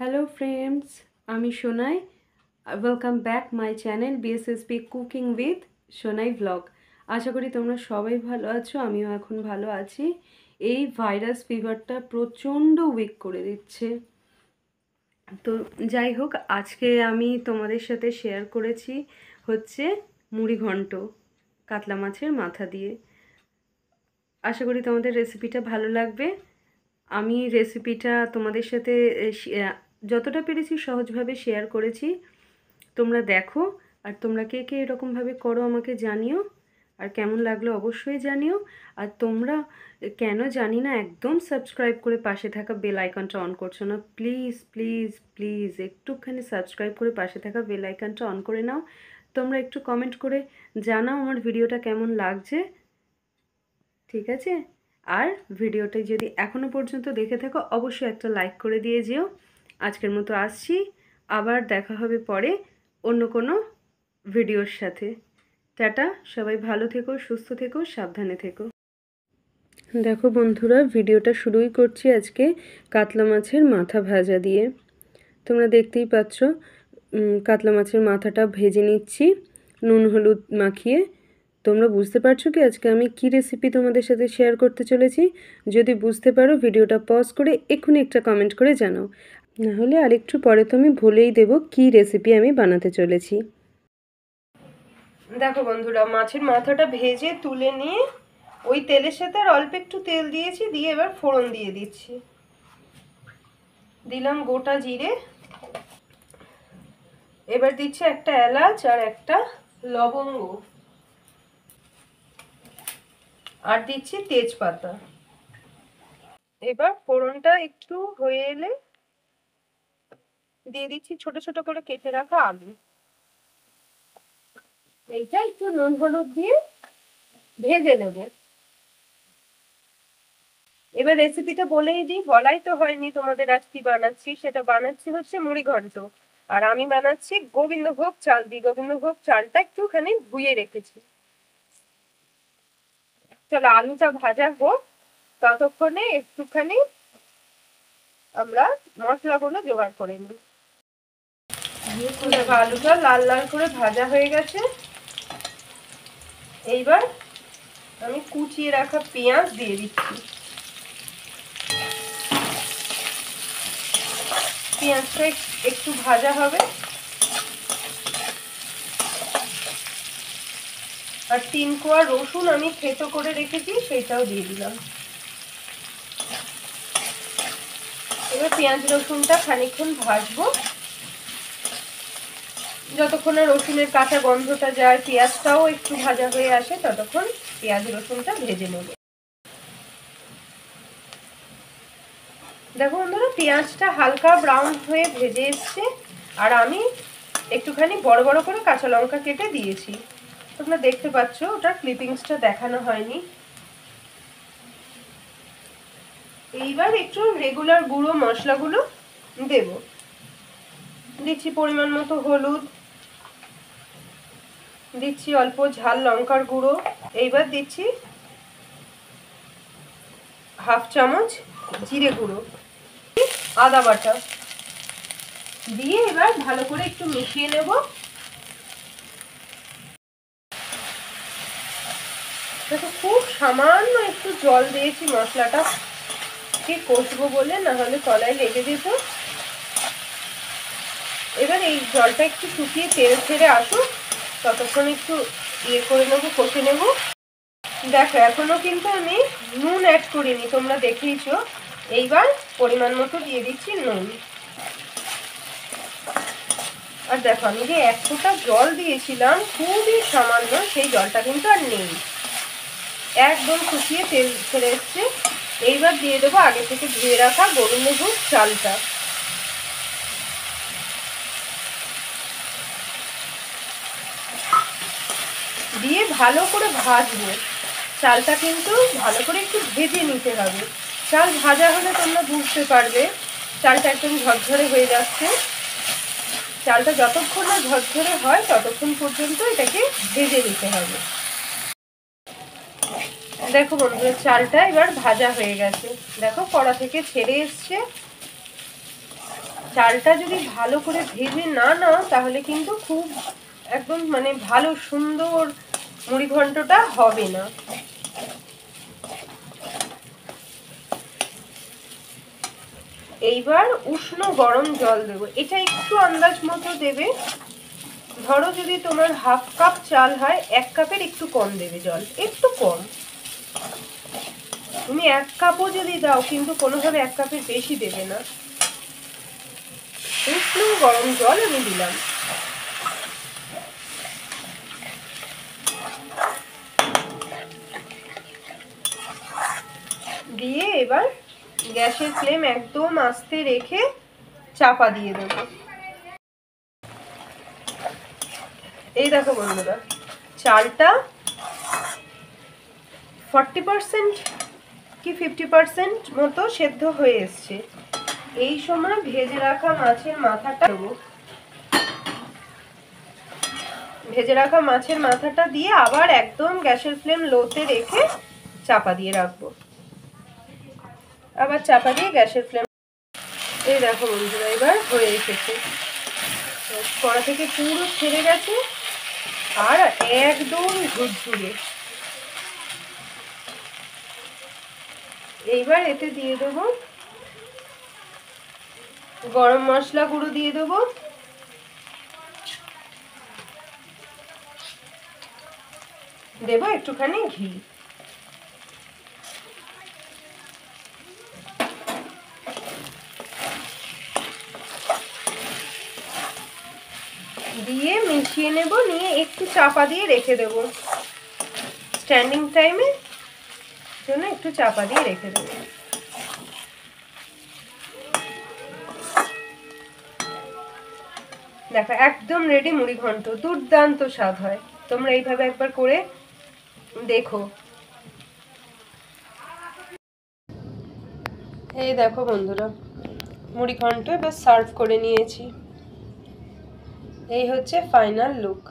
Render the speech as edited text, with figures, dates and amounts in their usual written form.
Hello friends, আমি Sonai. Welcome back my channel BSSP cooking with Sonai blog. আশা করি তোমরা সবাই ভালো আছো, আমিও এখন ভালো আছি। এই ভাইরাস ফিভারটা প্রচণ্ড উইক করে দিচ্ছে। তো যাই হোক, আজকে আমি তোমাদের সাথে শেয়ার করেছি হচ্ছে মুড়ি ঘন্ট কাতলা মাছের মাথা দিয়ে। আশা করি তোমাদের রেসিপিটা ভালো লাগবে। আমি রেসিপিটা তোমাদের সাথে যতটা পেরেছি সহজভাবে শেয়ার করেছি। তোমরা দেখো, আর তোমরা কে কে এরকমভাবে করো আমাকে জানিও, আর কেমন লাগলো অবশ্যই জানিও। আর তোমরা কেন জানি না একদম সাবস্ক্রাইব করে পাশে থাকা বেল আইকনটা অন করছো না। প্লিজ প্লিজ প্লিজ একটুখানি সাবস্ক্রাইব করে পাশে থাকা বেল আইকনটা অন করে নাও। তোমরা একটু কমেন্ট করে জানাও আমার ভিডিওটা কেমন লাগছে, ঠিক আছে? আর ভিডিওটা যদি এখনও পর্যন্ত দেখে থাকো অবশ্যই একটা লাইক করে দিয়ে যেও। আজকের মতো আসছি, আবার দেখা হবে পরে অন্য কোনো ভিডিওর সাথে। টাটা, সবাই ভালো থেকো, সুস্থ থেকো, সাবধানে থেকো। দেখো বন্ধুরা, ভিডিওটা শুরুই করছি আজকে কাতলা মাছের মাথা ভাজা দিয়ে। তোমরা দেখতেই পাচ্ছ কাতলা মাছের মাথাটা ভেজে নিচ্ছি নুন হলুদ মাখিয়ে। তোমরা বুঝতে পারছো কি আজকে আমি কি রেসিপি তোমাদের সাথে শেয়ার করতে চলেছি? যদি বুঝতে পারো ভিডিওটা পজ করে এক্ষুনি একটা কমেন্ট করে জানাও, নাহলে আরেকটু পরে তো আমি বলেই দেবো কি রেসিপি আমি বানাতে চলেছি। দেখো বন্ধুরা, মাছের মাথাটা ভেজে তুলে নিয়ে ওই তেলের সাথে আর অল্প একটু তেল দিয়েছি, দিয়ে এবার ফোড়ন দিয়ে দিচ্ছি। দিলাম গোটা জিরে, এবার দিচ্ছি একটা এলাচ আর একটা লবঙ্গ, আর দিচ্ছি তেজপাতা। এবার ফোড়নটা একটু হয়ে এলে দিয়ে দিচ্ছি ছোট ছোট করে কেটে রাখা আলু। এইটা একটু নুন হলুদ দিয়ে ভেজে নেব। এবার রেসিপিটা বলেই দিই, বলাই তো হয়নি তোমাদের আজ কি বানাচ্ছি। সেটা বানাচ্ছি হচ্ছে মুড়ি ঘন্ট, আর আমি বানাচ্ছি গোবিন্দভোগ চাল দিয়ে। গোবিন্দভোগ চালটা একটুখানি ধুয়ে রেখেছি। চলো আলুটা ভাজা হোক, ততক্ষণে একটুখানি আমরা মশলাগুলো জোগাড় করে নিই। দেখো আলুটা লাল লাল করে ভাজা হয়ে গেছে। এইবার আমি কুচিয়ে রাখা পেঁয়াজ দিয়ে দিচ্ছি। পেঁয়াজটা একটু ভাজা হবে, আর 3 কোয়া রসুন আমি থেতো করে রেখেছি সেটাও দিয়ে দিলাম। এবার পেঁয়াজ রসুনটা খানিকক্ষণ ভাজবো, যতক্ষণ না রসুনের কাঁচা গন্ধটা যায়, পেঁয়াজটাও একটু ভাজা হয়ে আসে, ততক্ষণ পেঁয়াজ রসুনটা ভেজে নেব। দেখো বন্ধুরা, পেঁয়াজটা হালকা ব্রাউন হয়ে ভেজে এসছে, আর আমি একটুখানি বড় বড় করে কাঁচা লঙ্কা কেটে দিয়েছি। তোমরা দেখতে পাচ্ছ, ওটার ক্লিপিংসটা দেখানো হয়নি। এইবার একটু রেগুলার গুঁড়ো মশলাগুলো দেব। দিচ্ছি পরিমাণ মতো হলুদ, দিচ্ছি অল্প ঝাল লঙ্কার গুঁড়ো, এইবার দিচ্ছি হাফ চামচ জিরে গুঁড়ো, আদা বাটা দিয়ে এবার ভালো করে একটু মিশিয়ে নেব। দেখো খুব সামান্য একটু জল দিয়েছি মশলাটা কষবো বলে, না হলে তলায় লেগে যেত। এবার এই জলটা একটু শুকিয়ে তেল ছেড়ে আসুক, ততক্ষণ একটু ইয়ে করে নেবো, কষে নেব। দেখো এখনো কিন্তু আমি নুন অ্যাড করিনি, তোমরা দেখেইছো। এইবার পরিমাণ মতো দিয়ে দিচ্ছি নুন। আর দেখো আমি যে 1 ফোঁটা জল দিয়েছিলাম, খুবই সামান্য, সেই জলটা কিন্তু আর নেই, একদম শুকিয়ে তেল ছেড়ে এসছে। এইবার দিয়ে দেবো আগে থেকে ধুয়ে রাখা গোবিন্দভোগ চালটা। দিয়ে ভালো করে ভাজবো। চালটা কিন্তু ভালো করে একটু ভেজে নিতে হবে। চাল ভাজা হলে তোমরা বুঝতে পারবে চালটা একদম ঝরঝরে হয়ে যাচ্ছে। চালটা যতক্ষণ না ঝরঝরে হয় ততক্ষণ পর্যন্ত এটাকে ভেজে নিতে হবে। দেখো বন্ধুরা, চালটা এবার ভাজা হয়ে গেছে। দেখো কড়া থেকে ছেড়ে এসছে। চালটা যদি ভালো করে ভেজে না নাও তাহলে কিন্তু খুব একদম মানে ভালো সুন্দর মুড়ি ঘন্টটা হবে না। এইবার উষ্ণ গরম জল দেবো, এটা একটু আন্দাজ মতো দেবে। ধরো যদি তোমার হাফ কাপ চাল হয় 1 কাপের একটু কম দেবে জল, একটু কম। তুমি 1 কাপও যদি দাও কিন্তু কোনোভাবে 1 কাপের বেশি দেবে না। উষ্ণ গরম জল আমি দিলাম। দিয়ে এবার গ্যাসের ফ্লেম একদম আস্তে রেখে চাপা দিয়ে দেবো। এই দেখো বন্ধুরা, চালটা 40% কি 50% মতো সেদ্ধ হয়ে এসছে। এই সময় ভেজে রাখা মাছের মাথাটা দেবো। ভেজে রাখা মাছের মাথাটা দিয়ে আবার একদম গ্যাসের ফ্লেম লোতে রেখে চাপা দিয়ে রাখবো। আবার চাপা দিয়ে গ্যাসের ফ্লেম। এই দেখো বন্ধুরা, এবার হয়ে এসেছে, কড়া থেকে পুরো ছেড়ে গেছে আর একদম ঝুরঝুরে। এইবার এতে দিয়ে দেবো গরম মশলা গুঁড়ো, দিয়ে দেবো একটুখানি ঘি। দিয়ে মিশিয়ে নেব, নিয়ে একটু চাপা দিয়ে রেখে দেব। স্ট্যান্ডিং টাইমে জন্য একটু চাপা দিয়ে রেখে দেব। দেখো একদম রেডি মুড়ি ঘন্ট, দুর্দান্ত স্বাদ হয়। তোমরা এইভাবে একবার করে দেখো। এই দেখো বন্ধুরা, মুড়ি ঘন্ট এবার সার্ভ করে নিয়েছি। এই হচ্ছে ফাইনাল লুক।